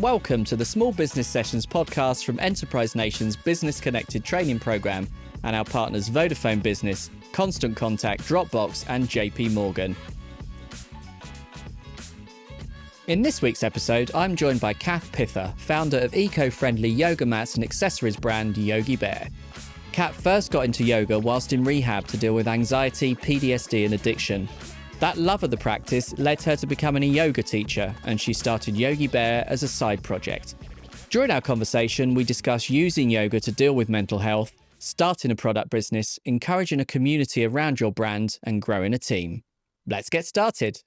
Welcome to the Small Business Sessions podcast from Enterprise Nation's Business Connected training program and our partners Vodafone Business, Constant Contact, Dropbox and JP Morgan. In this week's episode, I'm joined by Kat Pither, founder of eco-friendly yoga mats and accessories brand Yogi Bare. Kat first got into yoga whilst in rehab to deal with anxiety, PTSD and addiction. That love of the practice led her to becoming a yoga teacher, and she started Yogi Bare as a side project. During our conversation, we discuss using yoga to deal with mental health, starting a product business, encouraging a community around your brand and growing a team. Let's get started.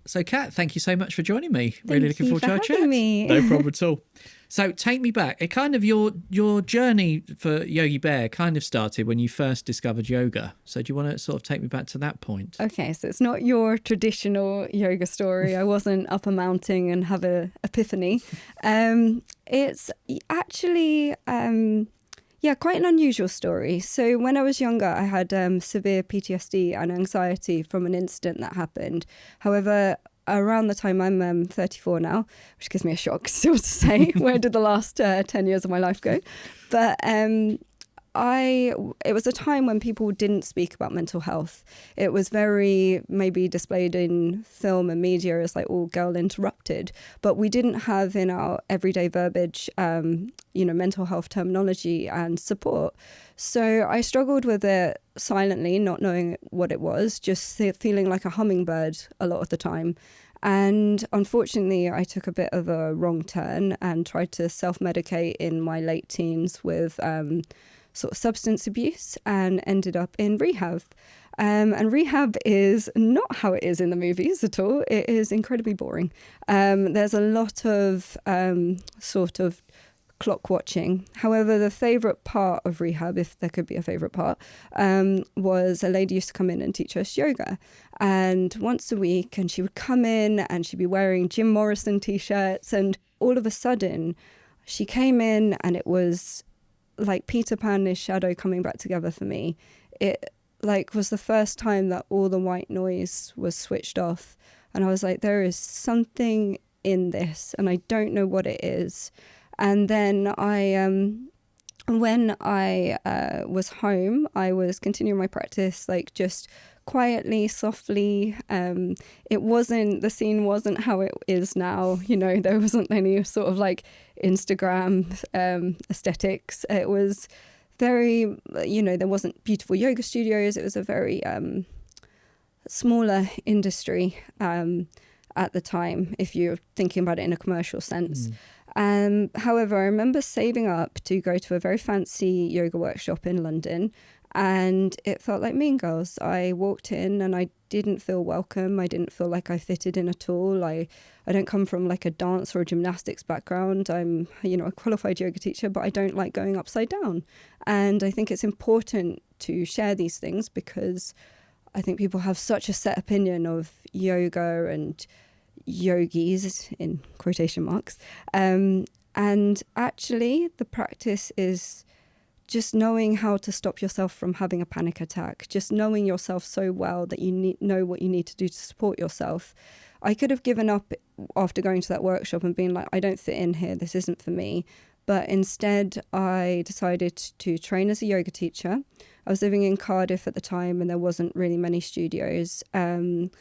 So Kat, thank you so much for joining me. Really looking forward to our chat. Me. No problem at all. So take me back. It kind of your journey for Yogi Bare kind of started when you first discovered yoga. So do you want to sort of take me back to that point? Okay, so it's not your traditional yoga story. I wasn't up a mountain and have a epiphany. It's actually quite an unusual story. So when I was younger, I had severe PTSD and anxiety from an incident that happened. However, around the time I'm 34 now, which gives me a shock still to say, where did the last 10 years of my life go? But it was a time when people didn't speak about mental health. It was very maybe displayed in film and media as like all girl interrupted, but we didn't have in our everyday verbiage, mental health terminology and support. So I struggled with it silently, not knowing what it was, just feeling like a hummingbird a lot of the time. And unfortunately, I took a bit of a wrong turn and tried to self-medicate in my late teens with sort of substance abuse and ended up in rehab. And rehab is not how it is in the movies at all. It is incredibly boring. There's a lot of sort of clock watching. However, the favourite part of rehab, if there could be a favourite part, was a lady used to come in and teach us yoga. And once a week, and she would come in and she'd be wearing Jim Morrison t-shirts. And all of a sudden, she came in and it was like Peter Pan and his shadow coming back together for me. It was the first time that all the white noise was switched off. And I was like, there is something in this and I don't know what it is. And then when I was home, I was continuing my practice, like just quietly, softly. The scene wasn't how it is now. There wasn't any sort of like Instagram aesthetics. It was very, there wasn't beautiful yoga studios. It was a very smaller industry at the time, if you're thinking about it in a commercial sense. However, I remember saving up to go to a very fancy yoga workshop in London, and it felt like Mean Girls. I walked in and I didn't feel welcome. I didn't feel like I fitted in at all. I don't come from like a dance or a gymnastics background. I'm, a qualified yoga teacher, but I don't like going upside down. And I think it's important to share these things because I think people have such a set opinion of yoga and yogis in quotation marks. And actually the practice is just knowing how to stop yourself from having a panic attack, just knowing yourself so well that you know what you need to do to support yourself. I could have given up after going to that workshop and being like, I don't fit in here, this isn't for me. But instead, I decided to train as a yoga teacher. I was living in Cardiff at the time and there wasn't really many studios. And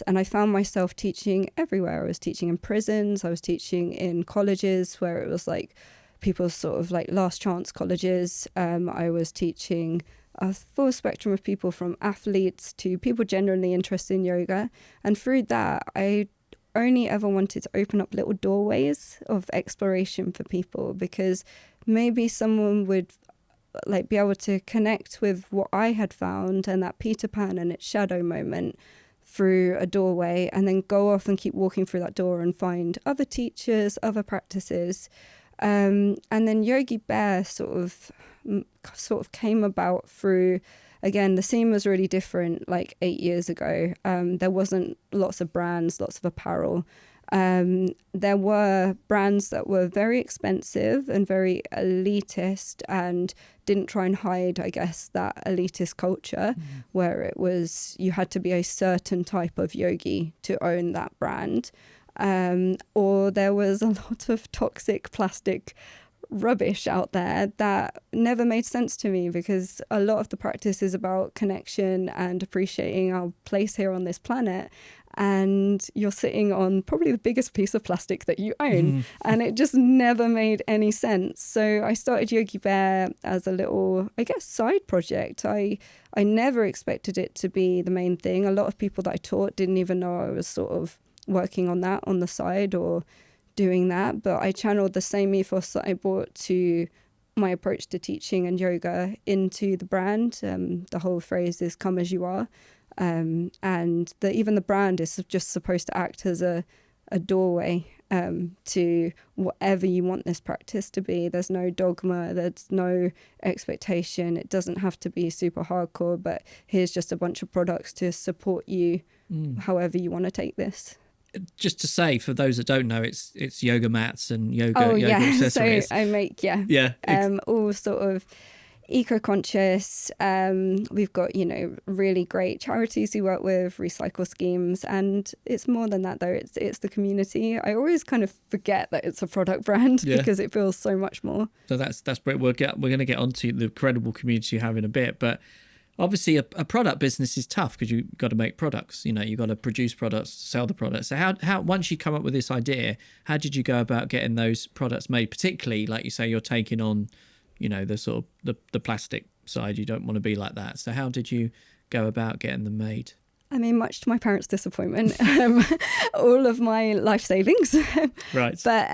I found myself teaching everywhere. I was teaching in prisons, I was teaching in colleges where it was like people's sort of like last chance colleges. I was teaching a full spectrum of people from athletes to people generally interested in yoga. And through that, I only ever wanted to open up little doorways of exploration for people because maybe someone would like be able to connect with what I had found and that Peter Pan and its shadow moment through a doorway and then go off and keep walking through that door and find other teachers, other practices. And then Yogi Bare sort of came about through, again, the scene was really different like 8 years ago. There wasn't lots of brands, lots of apparel. There were brands that were very expensive and very elitist and didn't try and hide, I guess, that elitist culture where it was you had to be a certain type of yogi to own that brand. or there was a lot of toxic plastic rubbish out there that never made sense to me, because a lot of the practice is about connection and appreciating our place here on this planet, and you're sitting on probably the biggest piece of plastic that you own. And it just never made any sense. So I started Yogi Bare as a little, I guess, side project. I never expected it to be the main thing. A lot of people that I taught didn't even know I was sort of working on that on the side or doing that, but I channeled the same ethos that I brought to my approach to teaching and yoga into the brand. The whole phrase is "come as you are," and even the brand is just supposed to act as a doorway to whatever you want this practice to be. There's no dogma, there's no expectation. It doesn't have to be super hardcore, but here's just a bunch of products to support you however you want to take this. Just to say, for those that don't know, it's yoga mats and yoga accessories. So I make all sort of eco-conscious. We've got really great charities we work with, recycle schemes, and it's more than that though. It's the community. I always kind of forget that it's a product brand because it feels so much more. So that's great. We're going to get onto the incredible community you have in a bit, but obviously a product business is tough because you've got to make products. You've got to produce products, sell the products. So how once you come up with this idea, how did you go about getting those products made? Particularly, like you say, you're taking on, the sort of the plastic side. You don't want to be like that. So how did you go about getting them made? I mean, much to my parents' disappointment, all of my life savings. Right. But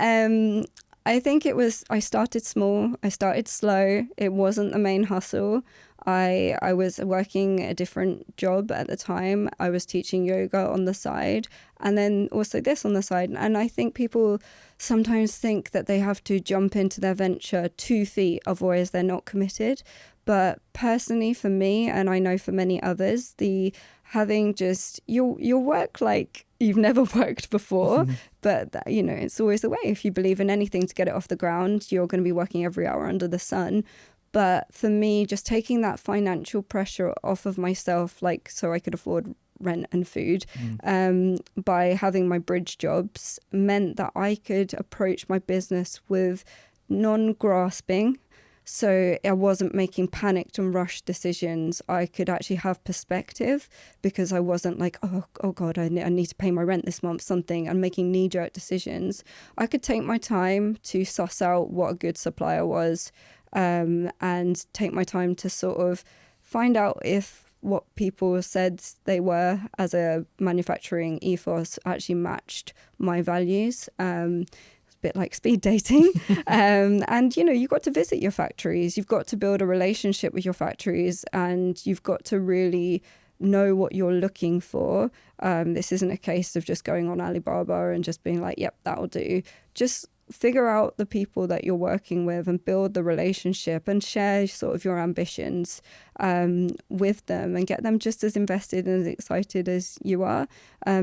I think I started small. I started slow. It wasn't the main hustle. I was working a different job at the time. I was teaching yoga on the side, and then also this on the side. And I think people sometimes think that they have to jump into their venture 2 feet, otherwise they're not committed. But personally for me, and I know for many others, you'll work like you've never worked before, but it's always the way. If you believe in anything to get it off the ground, you're going to be working every hour under the sun. But for me, just taking that financial pressure off of myself, so I could afford rent and food, by having my bridge jobs, meant that I could approach my business with non-grasping. So I wasn't making panicked and rushed decisions. I could actually have perspective, because I wasn't like, oh God, I need to pay my rent this month, something, and making knee-jerk decisions. I could take my time to suss out what a good supplier was, and take my time to sort of find out if what people said they were as a manufacturing ethos actually matched my values. It's a bit like speed dating. And, you've got to visit your factories. You've got to build a relationship with your factories, and you've got to really know what you're looking for. This isn't a case of just going on Alibaba and just being like, yep, that'll do. Just figure out the people that you're working with and build the relationship and share sort of your ambitions with them, and get them just as invested and as excited as you are,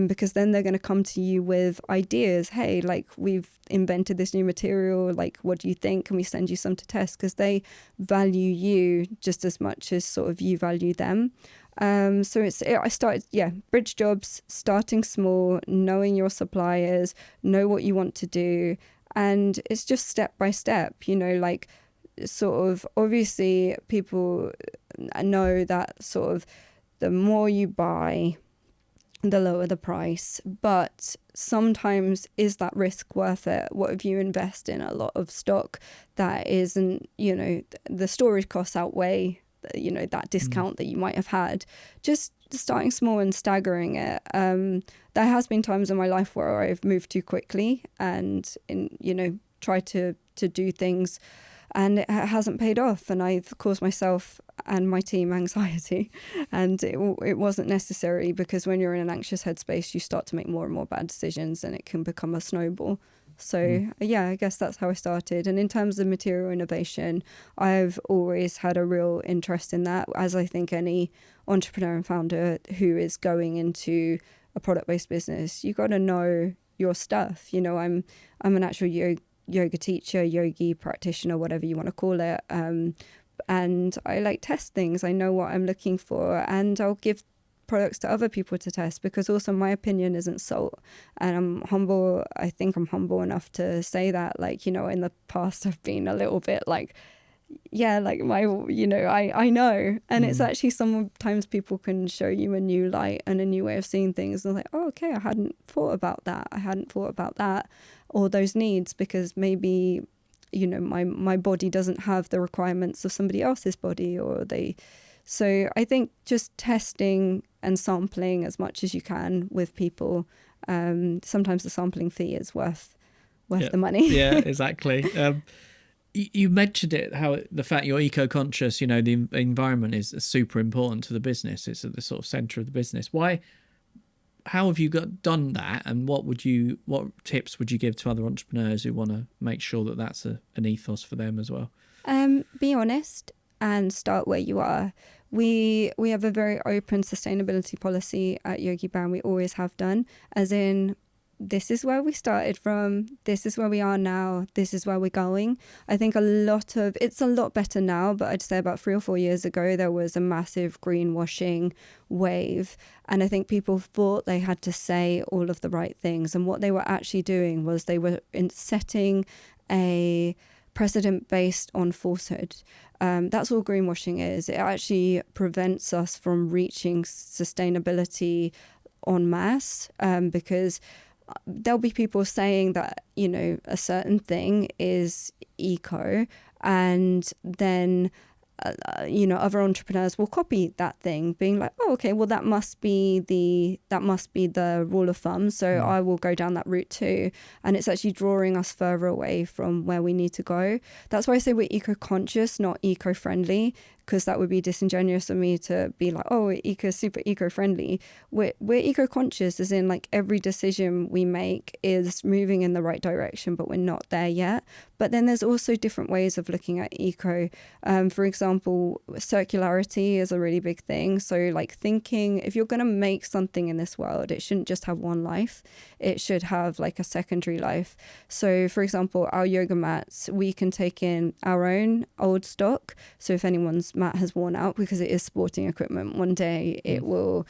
because then they're going to come to you with ideas. Hey, we've invented this new material, what do you think? Can we send you some to test? Because they value you just as much as sort of you value them. So I started, bridge jobs, starting small, knowing your suppliers, know what you want to do. And it's just step by step, sort of, obviously people know that sort of the more you buy, the lower the price. But sometimes, is that risk worth it? What if you invest in a lot of stock that isn't, the storage costs outweigh that discount that you might have had? Just starting small and staggering it. There has been times in my life where I've moved too quickly and tried to do things, and it hasn't paid off, and I've caused myself and my team anxiety, and it wasn't necessary, because when you're in an anxious headspace, you start to make more and more bad decisions, and it can become a snowball. So I guess that's how I started. And in terms of material innovation, I've always had a real interest in that, as I think any entrepreneur and founder who is going into a product-based business, you got to know your stuff. I'm an actual yoga teacher, yogi practitioner, whatever you want to call it. And I test things. I know what I'm looking for, and I'll give products to other people to test, because also my opinion isn't salt. And I think I'm humble enough to say that, like, you know, in the past I've been a little bit like, yeah, like I know. And it's actually, sometimes people can show you a new light and a new way of seeing things. And like, oh, okay, I hadn't thought about that. Or those needs, because maybe, you know, my body doesn't have the requirements of somebody else's body, so I think just testing and sampling as much as you can with people. Sometimes the sampling fee is worth the money. Yeah, exactly. You mentioned it, how the fact you're eco-conscious, you know, the environment is super important to the business. It's at the sort of center of the business. How have you done that, and what tips would you give to other entrepreneurs who want to make sure that that's an ethos for them as well? Be honest and start where you are. We have a very open sustainability policy at Yogi Bare, and we always have done, as in, this is where we started from, this is where we are now, this is where we're going. I think it's a lot better now, but I'd say about 3 or 4 years ago, there was a massive greenwashing wave. And I think people thought they had to say all of the right things. And what they were actually doing was they were setting a precedent based on falsehood. That's all greenwashing is. It actually prevents us from reaching sustainability en masse, because there'll be people saying that, you know, a certain thing is eco, and then you know, other entrepreneurs will copy that thing, being like, oh, okay, well, that must be the rule of thumb, so I will go down that route too. And it's actually drawing us further away from where we need to go. That's why I say we're eco-conscious, not eco-friendly, because that would be disingenuous of me to be like, oh, we're super eco-friendly. We're eco-conscious, as in, like, every decision we make is moving in the right direction, but we're not there yet. But then there's also different ways of looking at eco. For example, circularity is a really big thing. So, like, thinking, if you're going to make something in this world, it shouldn't just have one life. It should have, like, a secondary life. So, for example, our yoga mats, we can take in our own old stock. So if anyone's mat has worn out, because it is sporting equipment, one day it will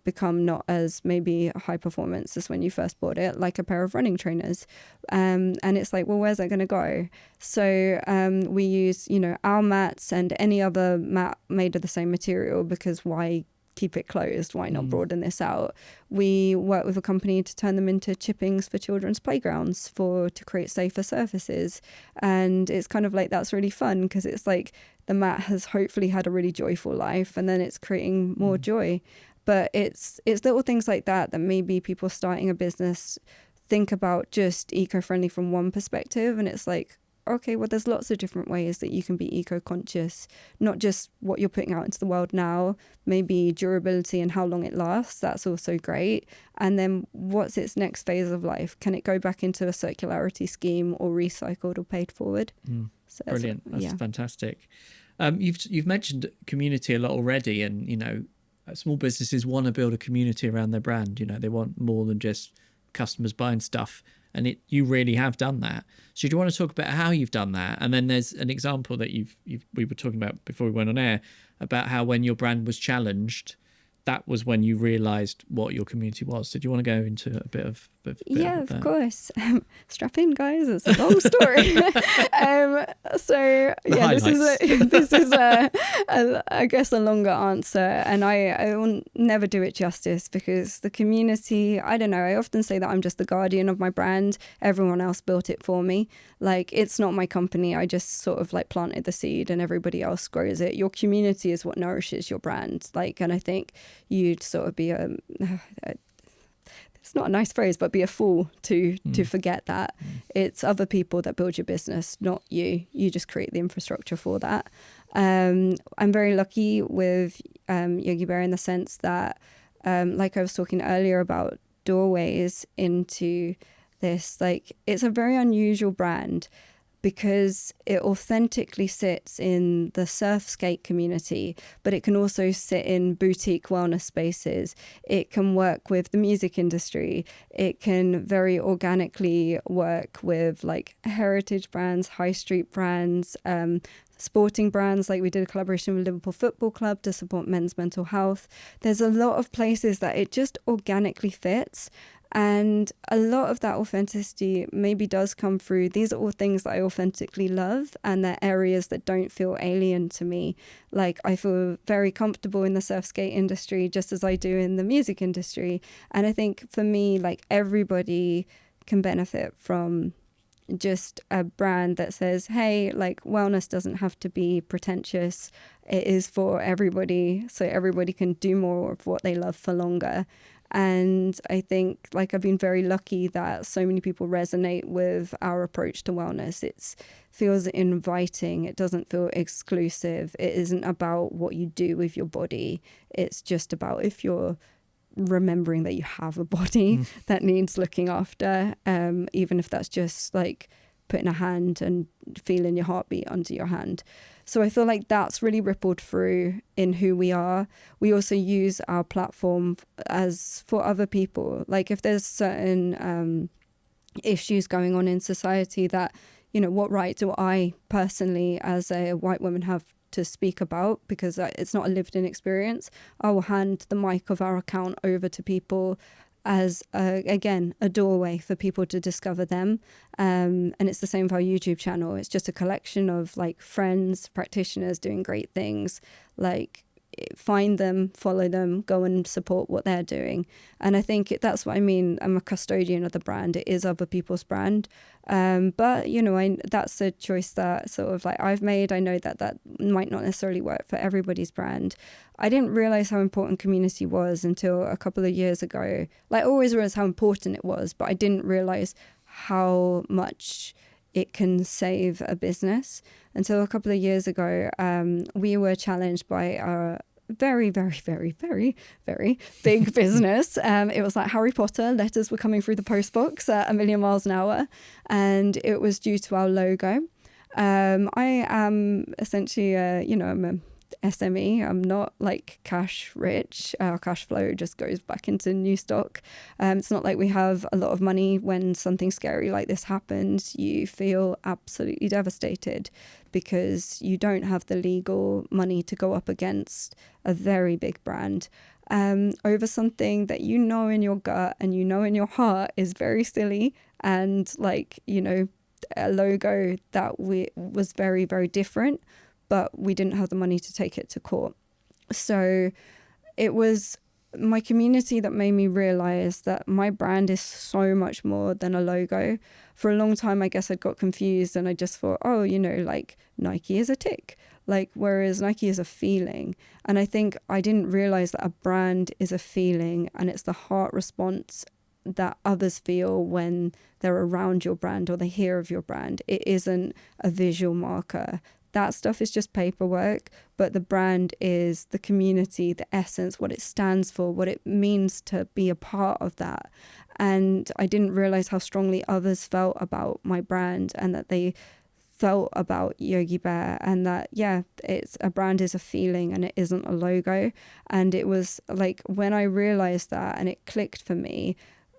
become not as maybe high performance as when you first bought it, like a pair of running trainers. And it's like, well, where's that going to go? So we use, you know, our mats and any other mat made of the same material, because why keep it closed? Why not broaden this out? We work with a company to turn them into chippings for children's playgrounds to create safer surfaces. And it's kind of like, that's really fun, because it's like the mat has hopefully had a really joyful life, and then it's creating more joy. But it's little things like that maybe people starting a business think about just eco-friendly from one perspective, and it's like, okay, well, there's lots of different ways that you can be eco-conscious, not just what you're putting out into the world now, maybe durability and how long it lasts. That's also great. And then what's its next phase of life? Can it go back into a circularity scheme, or recycled or paid forward? So brilliant. That's fantastic. You've mentioned community a lot already, and, you know, small businesses want to build a community around their brand. You know, they want more than just customers buying stuff. And you really have done that. So do you want to talk about how you've done that? And then there's an example that we were talking about before we went on air, about how when your brand was challenged, that was when you realised what your community was. So do you want to go into a bit of yeah, of course. Strap in, guys. It's a long story. So yeah, this is I guess a longer answer, and I will never do it justice, because the community, I don't know, I often say that I'm just the guardian of my brand. Everyone else built it for me. Like, it's not my company. I just sort of like planted the seed, and everybody else grows it. Your community is what nourishes your brand. Like, and I think you'd sort of be it's not a nice phrase, but be a fool to forget that. It's other people that build your business, not you. You just create the infrastructure for that. I'm very lucky with Yogi Bare in the sense that, like I was talking earlier about doorways into this, like, it's a very unusual brand, because it authentically sits in the surf skate community, but it can also sit in boutique wellness spaces. It can work with the music industry. It can very organically work with like heritage brands, high street brands, sporting brands. Like we did a collaboration with Liverpool Football Club to support men's mental health. There's a lot of places that it just organically fits. And a lot of that authenticity maybe does come through. These are all things that I authentically love, and they're areas that don't feel alien to me. Like I feel very comfortable in the surf skate industry, just as I do in the music industry. And I think for me, like everybody can benefit from just a brand that says, hey, like wellness doesn't have to be pretentious. It is for everybody, so everybody can do more of what they love for longer. And I think like I've been very lucky that so many people resonate with our approach to wellness. It feels inviting. It doesn't feel exclusive. It isn't about what you do with your body. It's just about if you're remembering that you have a body that needs looking after, even if that's just like putting a hand and feeling your heartbeat under your hand. So I feel like that's really rippled through in who we are. We also use our platform as for other people. Like if there's certain issues going on in society that, you know, what right do I personally as a white woman have to speak about, because it's not a lived in experience. I will hand the mic of our account over to people as again a doorway for people to discover them, and it's the same for our YouTube channel. It's just a collection of like friends, practitioners doing great things. Like find them, follow them, go and support what they're doing. And I think that's what I mean. I'm a custodian of the brand. It is other people's brand, but you know, that's a choice that sort of like I've made. I know that might not necessarily work for everybody's brand. I didn't realize how important community was until a couple of years ago. Like I always realized how important it was, but I didn't realize how much it can save a business. Until a couple of years ago, we were challenged by a very, very, very, very, very big business. It was like Harry Potter, letters were coming through the post box at a million miles an hour. And it was due to our logo. I am essentially, I'm a SME. I'm not like cash rich. Our cash flow just goes back into new stock. It's not like we have a lot of money. When something scary like this happens, you feel absolutely devastated because you don't have the legal money to go up against a very big brand over something that you know in your gut and you know in your heart is very silly, and like, you know, a logo that was very, very different, but we didn't have the money to take it to court. So it was my community that made me realize that my brand is so much more than a logo. For a long time, I guess I got confused and I just thought, oh, you know, like Nike is a tick, like whereas Nike is a feeling. And I think I didn't realize that a brand is a feeling, and it's the heart response that others feel when they're around your brand or they hear of your brand. It isn't a visual marker. That stuff is just paperwork, but the brand is the community, the essence, what it stands for, what it means to be a part of that. And I didn't realize how strongly others felt about my brand, and that they felt about Yogi Bare, and that, yeah, it's a brand is a feeling and it isn't a logo. And it was like when I realized that and it clicked for me,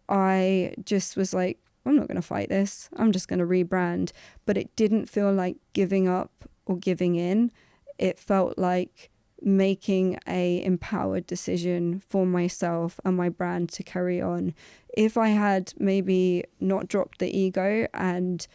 I just was like, I'm not going to fight this. I'm just going to rebrand. But it didn't feel like giving up or giving in. It felt like making a empowered decision for myself and my brand to carry on. If I had maybe not dropped the ego and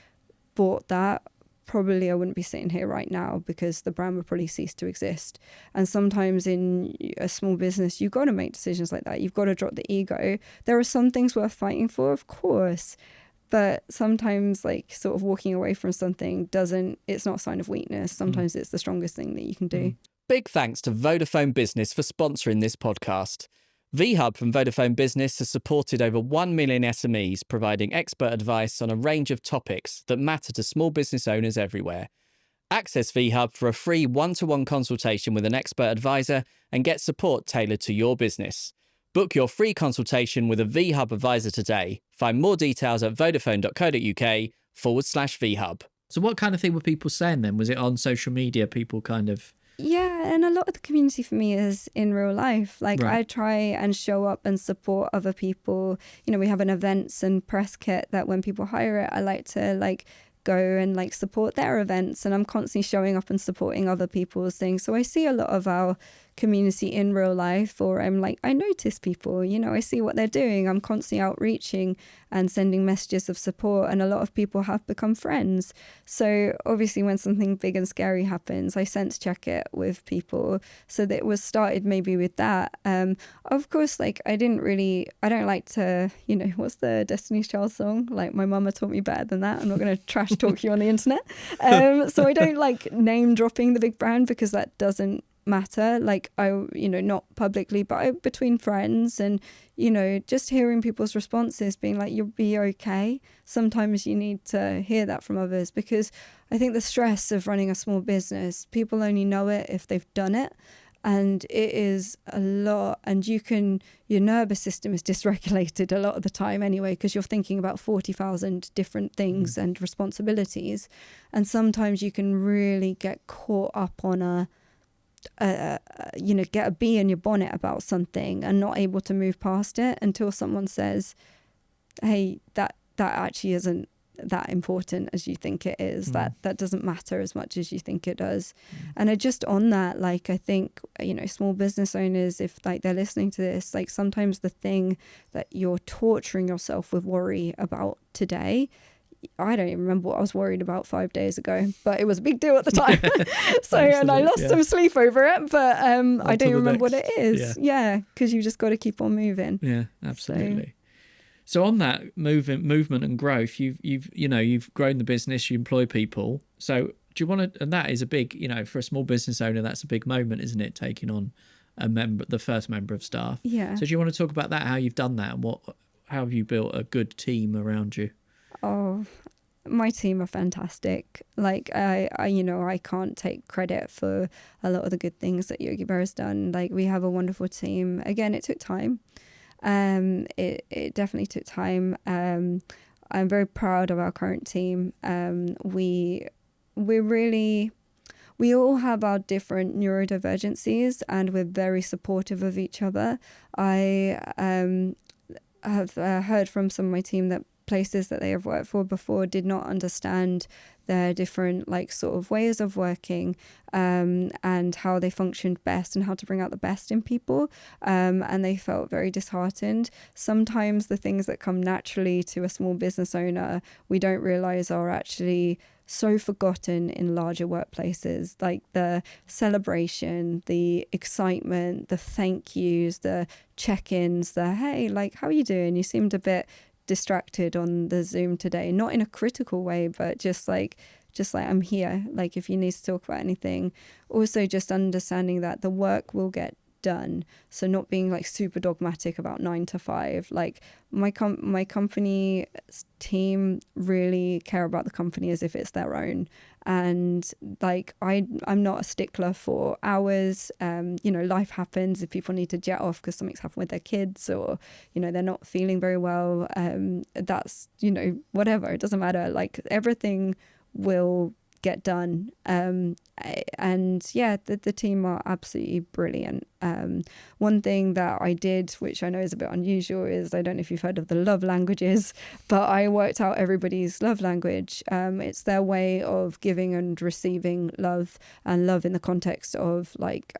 bought that, probably I wouldn't be sitting here right now, because the brand would probably cease to exist. And sometimes in a small business, you've got to make decisions like that. You've got to drop the ego. There are some things worth fighting for, of course, but sometimes like sort of walking away from something it's not a sign of weakness. Sometimes it's the strongest thing that you can do. Big thanks to Vodafone Business for sponsoring this podcast. VHub from Vodafone Business has supported over 1 million SMEs, providing expert advice on a range of topics that matter to small business owners everywhere. Access VHub for a free one-to-one consultation with an expert advisor and get support tailored to your business. Book your free consultation with a VHub advisor today. Find more details at vodafone.co.uk/VHub. So what kind of thing were people saying then? Was it on social media, people kind of... Yeah, and a lot of the community for me is in real life. Like Right. I try and show up and support other people. You know, we have an events and press kit that when people hire it, I like to like go and like support their events, and I'm constantly showing up and supporting other people's things. So I see a lot of our community in real life, or I'm like, I notice people, you know, I see what they're doing. I'm constantly outreaching and sending messages of support, and a lot of people have become friends. So obviously when something big and scary happens, I sense check it with people. So that it was started maybe with that. Of course, like I don't like to, you know, what's the Destiny's Child song? Like my mama taught me better than that. I'm not going to trash talk you on the internet. So I don't like name dropping the big brand because that doesn't matter. Like I, you know, not publicly, but between friends, and you know, just hearing people's responses being like, you'll be okay. Sometimes you need to hear that from others, because I think the stress of running a small business, people only know it if they've done it, and it is a lot. And your nervous system is dysregulated a lot of the time anyway, because you're thinking about 40,000 different things and responsibilities, and sometimes you can really get caught up on you know, get a bee in your bonnet about something and not able to move past it until someone says, hey, that actually isn't that important as you think it is. That doesn't matter as much as you think it does. And I just on that, like I think, you know, small business owners, if like they're listening to this, like sometimes the thing that you're torturing yourself with worry about today, I don't even remember what I was worried about 5 days ago, but it was a big deal at the time. So, and I lost some sleep over it, but I don't remember what it is. Yeah, because you just got to keep on moving. Yeah, absolutely. So on that movement and growth, you've grown the business, you employ people. So do you want to? And that is a big, you know, for a small business owner, that's a big moment, isn't it? Taking on the first member of staff. Yeah. So do you want to talk about that? How you've done that, and how have you built a good team around you? Oh, my team are fantastic. Like I you know, I can't take credit for a lot of the good things that Yogi Bare has done. Like we have a wonderful team. Again, it took time. It definitely took time. I'm very proud of our current team. We all have our different neurodivergencies, and we're very supportive of each other. I have heard from some of my team that places that they have worked for before did not understand their different like sort of ways of working, and how they functioned best and how to bring out the best in people, and they felt very disheartened. Sometimes the things that come naturally to a small business owner we don't realize are actually so forgotten in larger workplaces, like the celebration, the excitement, the thank yous, the check-ins, the hey, like how are you doing, you seemed a bit distracted on the Zoom today, not in a critical way, but just like I'm here, like if you need to talk about anything. Also just understanding that the work will get done, so not being like super dogmatic about 9 to 5. Like my company team really care about the company as if it's their own, and like I'm not a stickler for hours. You know, life happens. If people need to jet off because something's happened with their kids, or you know they're not feeling very well, that's, you know, whatever, it doesn't matter. Like everything will get done. And yeah, the team are absolutely brilliant. One thing that I did, which I know is a bit unusual, is I don't know if you've heard of the love languages, but I worked out everybody's love language. It's their way of giving and receiving love, and love in the context of like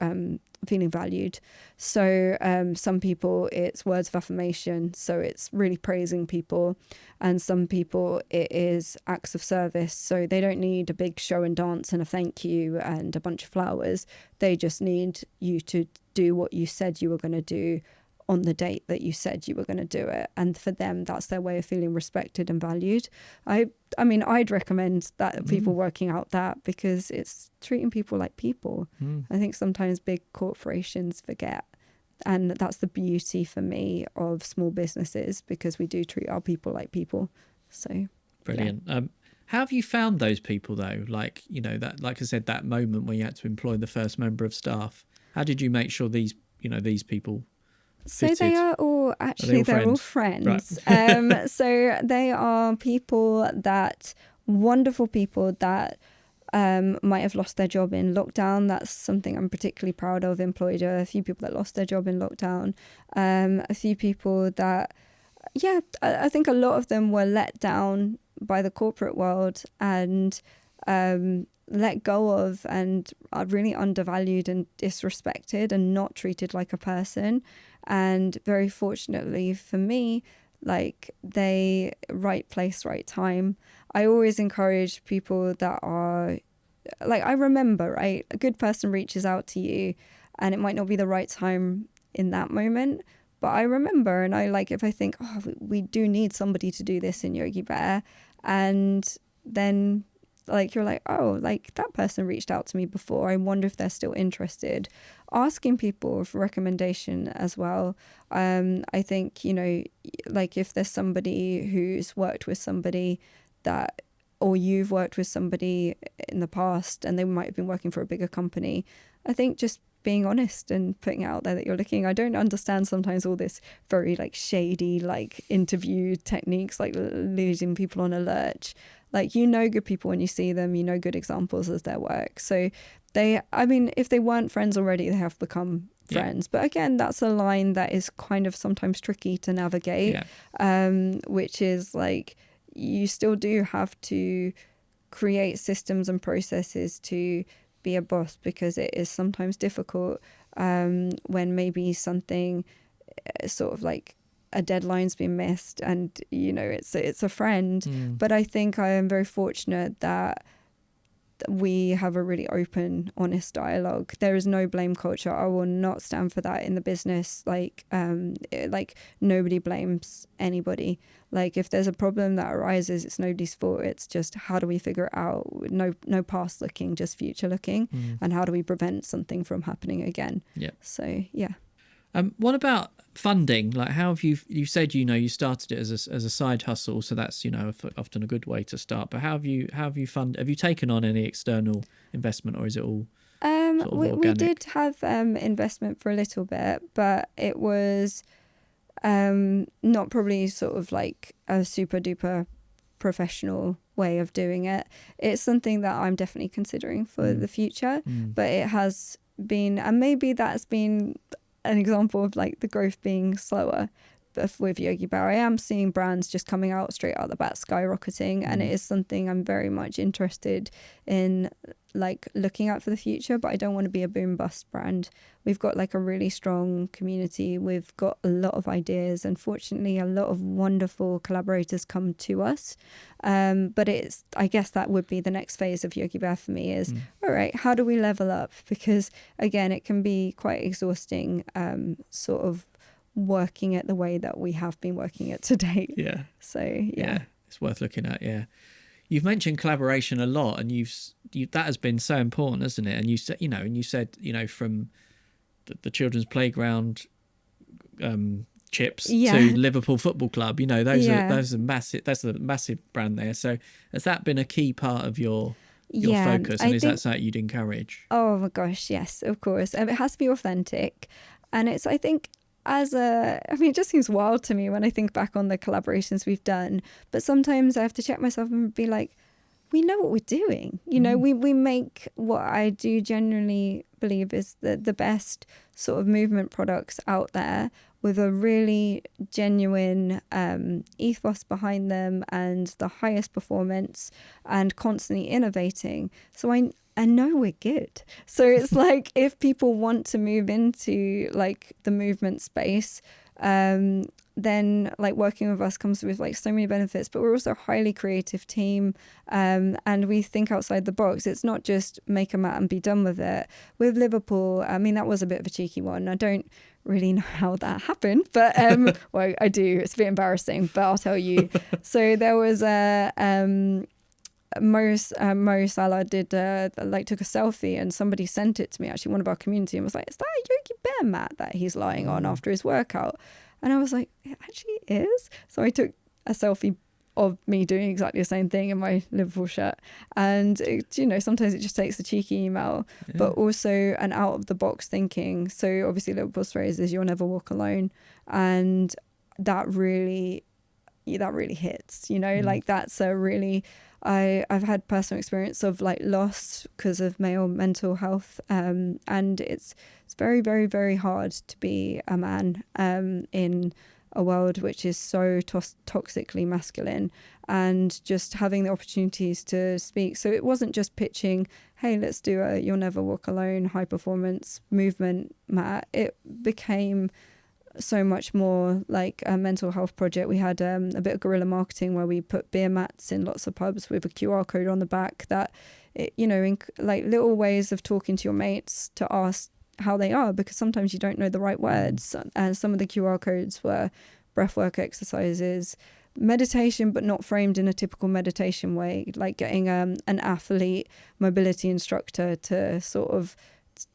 feeling valued. So some people it's words of affirmation, so it's really praising people, and some people it is acts of service, so they don't need a big show and dance and a thank you and a bunch of flowers. They just need you to do what you said you were going to do on the date that you said you were going to do it, and for them that's their way of feeling respected and valued. I mean I'd recommend that people working out that, because it's treating people like people. I think sometimes big corporations forget, and that's the beauty for me of small businesses, because we do treat our people like people. So brilliant. Yeah. How have you found those people though? Like, you know, that, like I said, that moment when you had to employ the first member of staff, how did you make sure these people fitted? So they are all they're all friends. Right. So they are people that wonderful people that might have lost their job in lockdown. That's something I'm particularly proud of. Employed a few people that lost their job in lockdown. A few people that, I think a lot of them were let down by the corporate world and let go of, and are really undervalued and disrespected and not treated like a person. And very fortunately for me, like, they right place, right time. I always encourage people that are like, I remember, right, a good person reaches out to you and it might not be the right time in that moment, but I remember, and I like, if I think, oh, we do need somebody to do this in Yogi Bare, and then like you're like, oh, like that person reached out to me before, I wonder if they're still interested. Asking people for recommendation as well. I think, you know, like if there's somebody who's worked with somebody that, or you've worked with somebody in the past and they might have been working for a bigger company, I think just being honest and putting out there that you're looking. I don't understand sometimes all this very like shady like interview techniques, like losing people on a lurch. Like, you know, good people when you see them, you know, good examples of their work. So they, I mean, if they weren't friends already, they have become friends. But again, that's a line that is kind of sometimes tricky to navigate, which is like, you still do have to create systems and processes to be a boss, because it is sometimes difficult when maybe something sort of like a deadline's been missed and, you know, it's a friend. But I think I am very fortunate that we have a really open, honest dialogue. There is no blame culture. I will not stand for that in the business. Like nobody blames anybody. Like, if there's a problem that arises, it's nobody's fault. It's just, how do we figure it out? No past looking, just future looking. And how do we prevent something from happening again? So what about funding? Like, how have you said, you know, you started it as a side hustle, so that's, you know, often a good way to start. But how have you taken on any external investment, or is it all sort of organic? We did have investment for a little bit, but it was not probably sort of like a super duper professional way of doing it. It's something that I'm definitely considering for the future, but it has been, and maybe that's been an example of like the growth being slower. But with Yogi Bare, I am seeing brands just coming out straight out the bat, skyrocketing, and it is something I'm very much interested in, like looking at for the future. But I don't want to be a boom bust brand. We've got like a really strong community. We've got a lot of ideas, and fortunately a lot of wonderful collaborators come to us. But I guess that would be the next phase of Yogi Bare for me is, all right, how do we level up? Because again, it can be quite exhausting, sort of working it the way that we have been working it to date. So it's worth looking at. You've mentioned collaboration a lot, and that has been so important, hasn't it? And you said, you know, from the children's playground chips to Liverpool Football Club, you know, those are massive. That's a massive brand there. So has that been a key part of your focus, and is that something you'd encourage? Oh my gosh, yes, of course. It has to be authentic, and it's, I think, it just seems wild to me when I think back on the collaborations we've done, but sometimes I have to check myself and be like, we know what we're doing. You know, we make what I do genuinely believe is the best sort of movement products out there, with a really genuine ethos behind them and the highest performance, and constantly innovating. So I know we're good. So it's like, if people want to move into like the movement space, then like working with us comes with like so many benefits. But we're also a highly creative team, and we think outside the box. It's not just make a mat and be done with it. With Liverpool, I mean, that was a bit of a cheeky one. I don't really know how that happened, but well, I do. It's a bit embarrassing, but I'll tell you. So there was Mo Salah did took a selfie, and somebody sent it to me, actually one of our community, and was like, is that a Yogi Bare mat that he's lying on after his workout? And I was like, it actually is. So I took a selfie of me doing exactly the same thing in my Liverpool shirt, and you know, sometimes it just takes a cheeky email, but also an out of the box thinking. So obviously Liverpool's phrase is, you'll never walk alone, and that really, that really hits, like that's a really, I've had personal experience of like loss because of male mental health, and it's very, very, very hard to be a man in a world which is so toxically masculine, and just having the opportunities to speak. So it wasn't just pitching, hey, let's do a You'll Never Walk Alone high performance movement, Matt. It became so much more like a mental health project. We had a bit of guerrilla marketing where we put beer mats in lots of pubs with a QR code on the back that, like little ways of talking to your mates to ask how they are, because sometimes you don't know the right words. And some of the QR codes were breathwork exercises, meditation, but not framed in a typical meditation way, like getting an athlete mobility instructor to sort of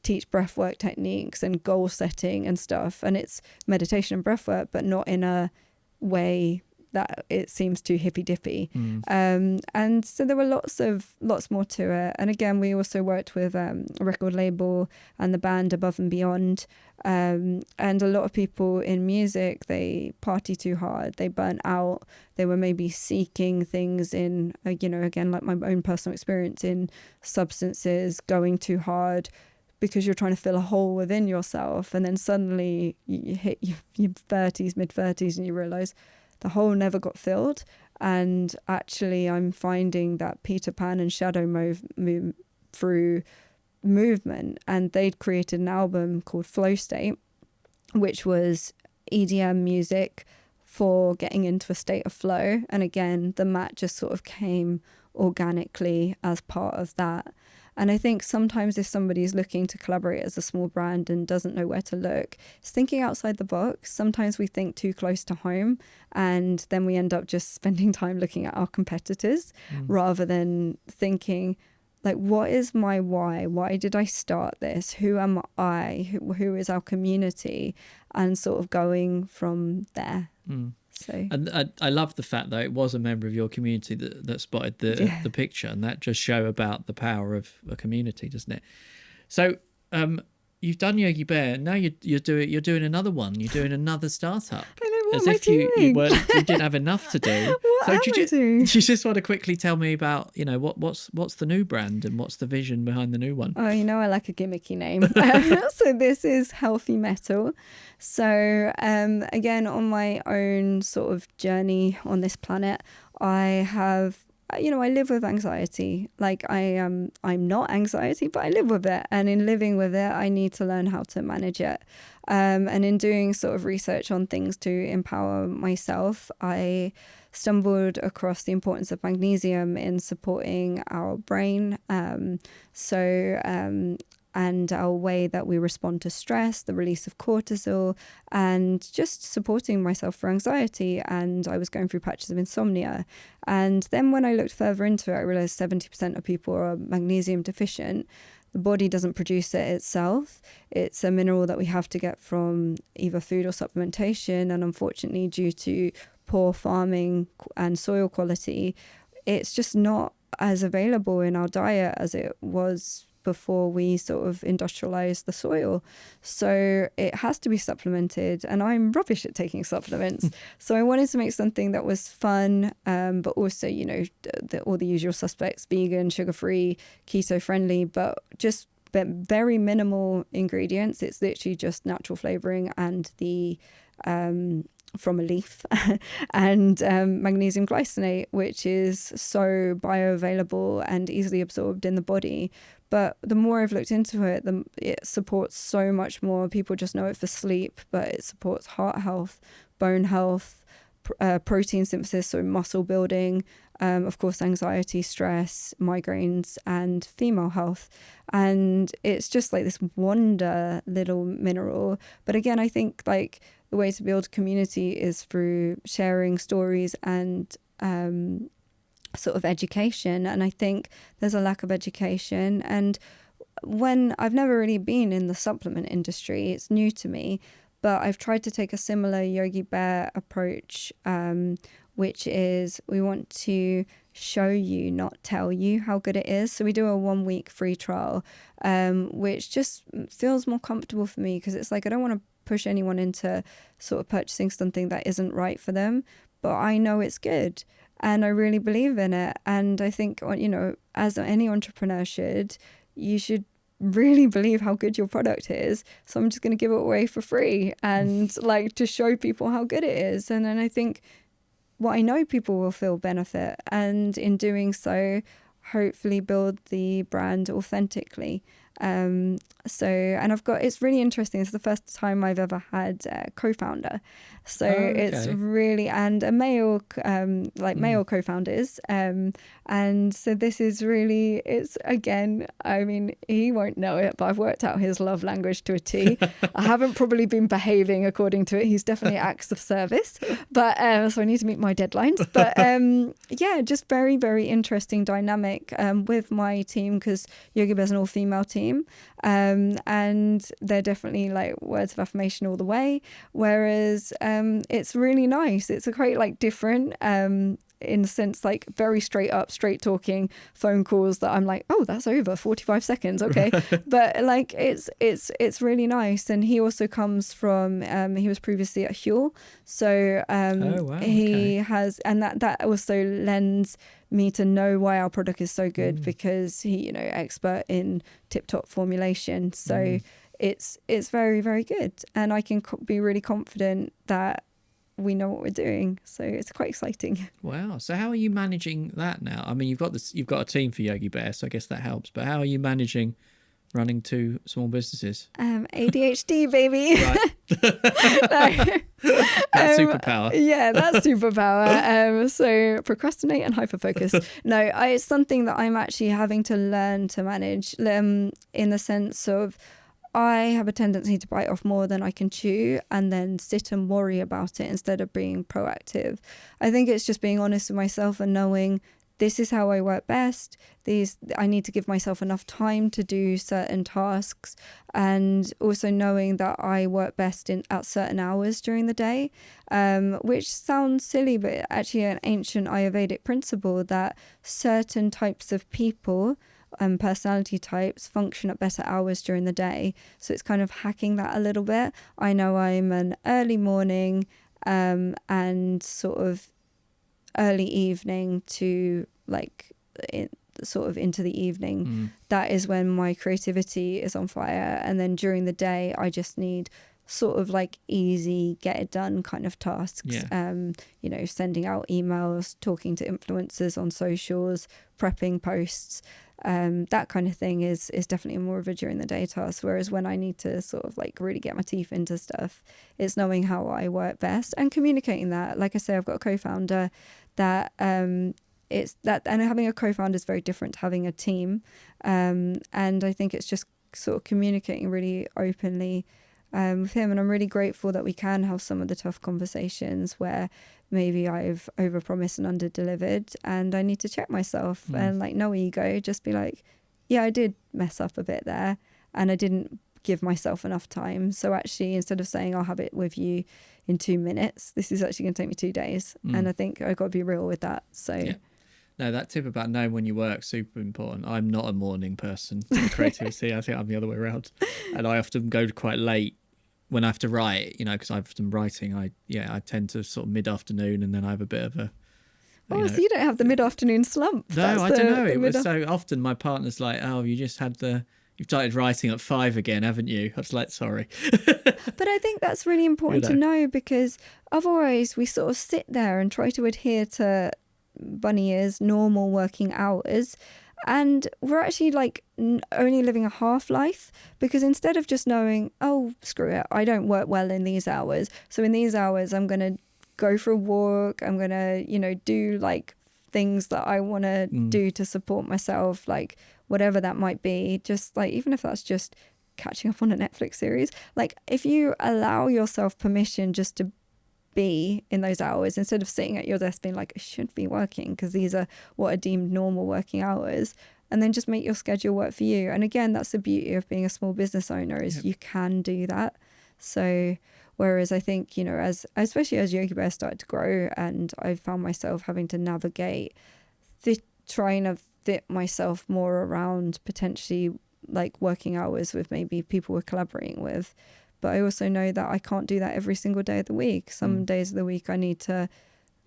teach breathwork techniques and goal setting and stuff. And it's meditation and breathwork, but not in a way that it seems too hippy dippy. And so there were lots more to it. And again, we also worked with a record label and the band Above and Beyond. And a lot of people in music, they party too hard, they burn out, they were maybe seeking things in, again, like my own personal experience in substances, going too hard, because you're trying to fill a hole within yourself. And then suddenly you hit your mid 30s, and you realize the hole never got filled. And actually, I'm finding that Peter Pan and Shadow move through movement, and they'd created an album called Flow State, which was EDM music for getting into a state of flow. And again, the mat just sort of came organically as part of that. And I think sometimes if somebody's looking to collaborate as a small brand and doesn't know where to look, it's thinking outside the box. Sometimes we think too close to home, and then we end up just spending time looking at our competitors rather than thinking, like, what is my why? Why did I start this? Who am I? Who is our community? And sort of going from there. So, and I love the fact that it was a member of your community that spotted the picture, and that just show about the power of a community, doesn't it? So you've done Yogi Bare, now you're doing another one. You're doing another startup. I know, what as am if I doing? you didn't have enough to do. What am I doing? Do you just want to quickly tell me about what's the new brand and what's the vision behind the new one? Oh, I like a gimmicky name. So this is Healthy Metal. So again, on my own sort of journey on this planet, I have, I live with anxiety. Like I'm not anxiety, but I live with it. And in living with it, I need to learn how to manage it. And in doing sort of research on things to empower myself, I stumbled across the importance of magnesium in supporting our brain. And our way that we respond to stress, the release of cortisol, and just supporting myself for anxiety. And I was going through patches of insomnia. And then when I looked further into it, I realized 70% of people are magnesium deficient. The body doesn't produce it itself. It's a mineral that we have to get from either food or supplementation. And unfortunately, due to poor farming and soil quality, it's just not as available in our diet as it was before we sort of industrialized the soil. So it has to be supplemented, and I'm rubbish at taking supplements. So I wanted to make something that was fun, but also, all the usual suspects, vegan, sugar-free, keto-friendly, but just very minimal ingredients. It's literally just natural flavoring and the from a leaf and magnesium glycinate, which is so bioavailable and easily absorbed in the body. But the more I've looked into it, it supports so much more. People just know it for sleep, but it supports heart health, bone health, protein synthesis, so muscle building, of course, anxiety, stress, migraines, and female health. And it's just like this wonder little mineral. But again, I think like the way to build community is through sharing stories and sort of education. And I think there's a lack of education. And when I've never really been in the supplement industry, it's new to me, but I've tried to take a similar Yogi Bare approach, which is we want to show you, not tell you how good it is. So we do a 1 week free trial, which just feels more comfortable for me, because it's like I don't want to push anyone into sort of purchasing something that isn't right for them. but I know it's good and I really believe in it. And I think, you know, as any entrepreneur should, you should really believe how good your product is. So I'm just going to give it away for free and like to show people how good it is. And then I think I know people will feel benefit, and in doing so, hopefully build the brand authentically. And it's really interesting. It's the first time I've ever had a co-founder. So it's really, and a male, male co-founders. And so this is really, it's again, I mean, he won't know it, but I've worked out his love language to a T. I haven't probably been behaving according to it. He's definitely acts of service, but so I need to meet my deadlines. But just very, very interesting dynamic with my team, because Yogi Bear's an all-female team. And they're definitely like words of affirmation all the way. Whereas it's really nice. It's a quite like different in the sense, like very straight up, straight talking phone calls that I'm like, oh, that's over 45 seconds. Okay. But like, it's really nice. And he also comes from, he was previously at Huel. So he has, and that also lends me to know why our product is so good, because he, you know, expert in tip-top formulation. So it's very, very good. And I can be really confident that we know what we're doing. So it's quite exciting. Wow. So how are you managing that now? I mean, you've got a team for Yogi Bear, so I guess that helps. But how are you managing running 2 small businesses? ADHD, baby. Right. That's superpower. Yeah, that's superpower. So procrastinate and hyperfocus. No, it's something that I'm actually having to learn to manage, in the sense of I have a tendency to bite off more than I can chew and then sit and worry about it instead of being proactive. I think it's just being honest with myself and knowing this is how I work best. I need to give myself enough time to do certain tasks, and also knowing that I work best at certain hours during the day, which sounds silly, but actually an ancient Ayurvedic principle that certain types of people and personality types function at better hours during the day. So it's kind of hacking that a little bit. I know I'm an early morning and sort of early evening to sort of into the evening. That is when my creativity is on fire. And then during the day, I just need sort of like easy, get it done kind of tasks. You know, sending out emails, talking to influencers on socials, prepping posts. That kind of thing is definitely more of a during the day task. Whereas when I need to sort of like really get my teeth into stuff, it's knowing how I work best and communicating that. Like I say, I've got a co-founder that it's that, and having a co-founder is very different to having a team. And I think it's just sort of communicating really openly with him. And I'm really grateful that we can have some of the tough conversations where maybe I've overpromised and underdelivered, and I need to check myself and like no ego, just be like, yeah, I did mess up a bit there and I didn't give myself enough time. So actually, instead of saying I'll have it with you in 2 minutes, this is actually going to take me 2 days. And I think I've got to be real with that. So yeah. No, that tip about knowing when you work, super important. I'm not a morning person for creativity. I think I'm the other way around. And I often go quite late when I have to write, you know, because I'm often writing. I tend to sort of mid-afternoon, and then I have a bit of a... so you don't have the mid-afternoon slump. No, I don't know. It was so often my partner's like, oh, you've started writing at 5 again, haven't you? I was like, sorry. But I think that's really important to know, because otherwise we sort of sit there and try to adhere to bunny ears, normal working hours, and we're actually like only living a half life, because instead of just knowing, oh, screw it, I don't work well in these hours, so in these hours I'm going to go for a walk, I'm going to, you know, do like things that I want to do to support myself, like whatever that might be, just like, even if that's just catching up on a Netflix series, like if you allow yourself permission just to be in those hours, instead of sitting at your desk being like, I should be working because these are what are deemed normal working hours, and then just make your schedule work for you. And again, that's the beauty of being a small business owner, is you can do that. So whereas I think, you know, especially as Yogi Bare started to grow, and I found myself having to navigate trying to fit myself more around potentially like working hours with maybe people we're collaborating with. But I also know that I can't do that every single day of the week. Some days of the week I need to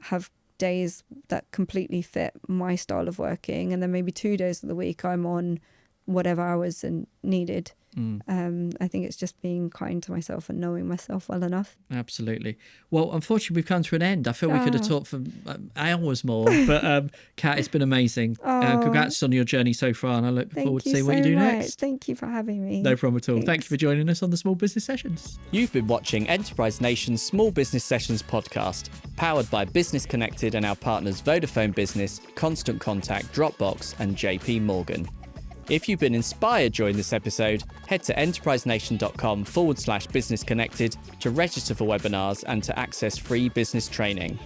have days that completely fit my style of working, and then maybe 2 days of the week I'm on whatever hours and needed. I think it's just being kind to myself and knowing myself well enough. Absolutely. Well, unfortunately, we've come to an end. I feel we could have talked for hours more, but Kat, it's been amazing. Congrats on your journey so far, and I look forward to seeing what you do next. Thank you for having me. No problem at all. Thank you for joining us on the Small Business Sessions. You've been watching Enterprise Nation's Small Business Sessions podcast, powered by Business Connected and our partners Vodafone Business, Constant Contact, Dropbox, and JP Morgan. If you've been inspired during this episode, head to enterprisenation.com/business connected to register for webinars and to access free business training.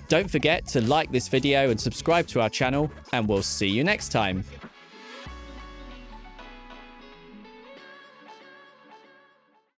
Don't forget to like this video and subscribe to our channel, and we'll see you next time.